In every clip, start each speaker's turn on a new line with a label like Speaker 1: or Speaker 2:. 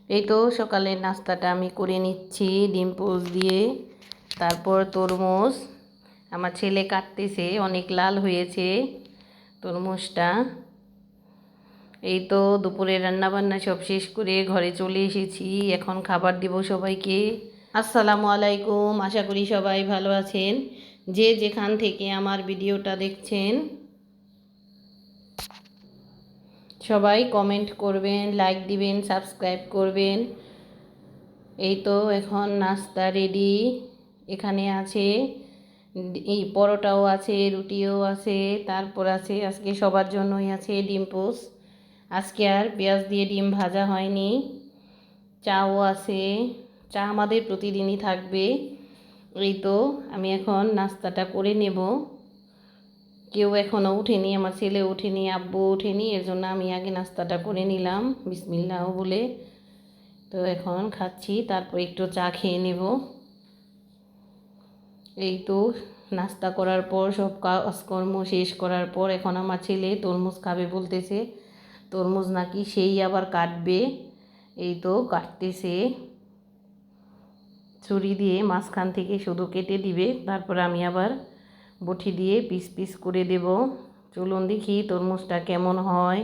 Speaker 1: এই তো সকালের নাস্তাটা আমি করে নিচ্ছি ডিম পোচ দিয়ে। তারপর তরমুজ আমার ছেলে কাটতেছে, অনেক লাল হয়েছে তরমুজটা। এই তো দুপুরে রান্নাবান্না সব শেষ করে ঘরে চলে এসেছি, এখন খাবার দিব সবাইকে। আসসালামু আলাইকুম, আশা করি সবাই ভালো আছেন। যে যেখান থেকে আমার ভিডিওটা দেখছেন সবাই কমেন্ট করবেন, লাইক দিবেন, সাবস্ক্রাইব করবেন। এই তো এখন নাস্তা রেডি। এখানে আছে এই পরোটাও আছে, রুটিও আছে, তারপর আছে আজকে সবার জন্যই আছে ডিম পোচ। আজকে আর পেঁয়াজ দিয়ে ডিম ভাজা হয়নি। চাও আছে, চা আমাদের প্রতিদিনই থাকবে। এই তো আমি এখন নাস্তাটা করে নেব। কেউ এখনও উঠেনি, আমার ছেলে উঠেনি, আব্বু উঠেনি, এর জন্য আমি আগে নাস্তাটা করে নিলাম বিসমিল্লাহ বলে। তো এখন খাচ্ছি, তারপর একটু চা খেয়ে নেব। এই তো নাস্তা করার পর সব কাজকর্ম শেষ করার পর এখন আমার ছেলে তরমুজ খাবে বলতেছে। তরমুজ নাকি সেই আবার কাটবে। এই তো কাটতেছে, ছুরি দিয়ে মাঝখান থেকে শুধু কেটে দিবে, তারপর আমি আবার বটি দিয়ে পিস পিস করে দেব। চলুন দেখি তরমুজটা কেমন হয়।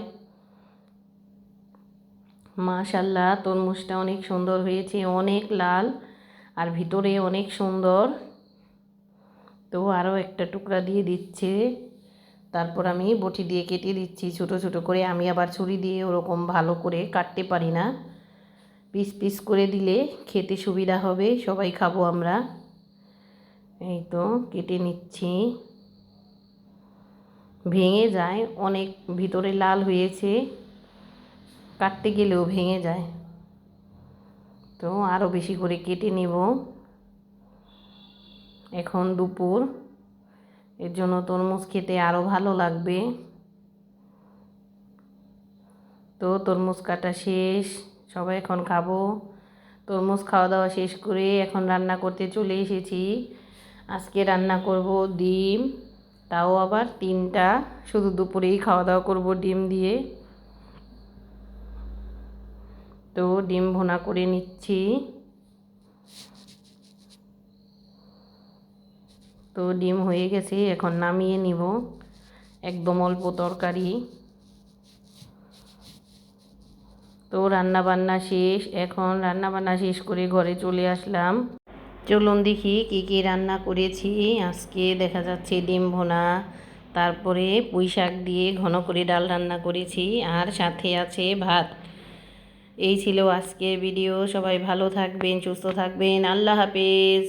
Speaker 1: মাশাল্লাহ, তরমুজটা অনেক সুন্দর হয়েছে, অনেক লাল আর ভিতরে অনেক সুন্দর। তো আরও একটা টুকরা দিয়ে দিচ্ছে, তারপর আমি বটি দিয়ে কেটে দিচ্ছি ছোটো ছোটো করে। আমি আবার ছুরি দিয়ে ওরকম ভালো করে কাটতে পারি না, পিস পিস করে দিলে খেতে সুবিধা হবে, সবাই খাবো আমরা। এই তো কেটে নিচ্ছি, ভেঙে যায় অনেক, ভিতরে লাল হয়েছে, কাটতে গেলেও ভেঙে যায়। তো আরও বেশি করে কেটে নেব। এখন দুপুর, এর জন্য তরমুজ খেতে আরও ভালো লাগবে। তো তরমুজ কাটা শেষ, সবাই এখন খাবো। তরমুজ খাওয়া দাওয়া শেষ করে এখন রান্না করতে চলে এসেছি। আজকে রান্না করব ডিম, তাও আবার 3টা। শুধু দুপুরেই খাওয়া দাওয়া করব ডিম দিয়ে। তো ডিম ভুনা করে নিচ্ছি। তো ডিম হয়ে গেছে, এখন নামিয়ে নিব। একদম অল্প তরকারি। তো রান্নাবান্না শেষ, এখন রান্নাবান্না শেষ করে ঘরে চলে আসলাম। চলুন দেখি কী কী রান্না করেছি আজকে। দেখা যাচ্ছে ডিম ভুনা, তারপরে পুঁই শাক দিয়ে ঘন করে ডাল রান্না করেছি, আর সাথে আছে ভাত। এই ছিল আজকের ভিডিও। সবাই ভালো থাকবেন, সুস্থ থাকবেন, আল্লাহ হাফেজ।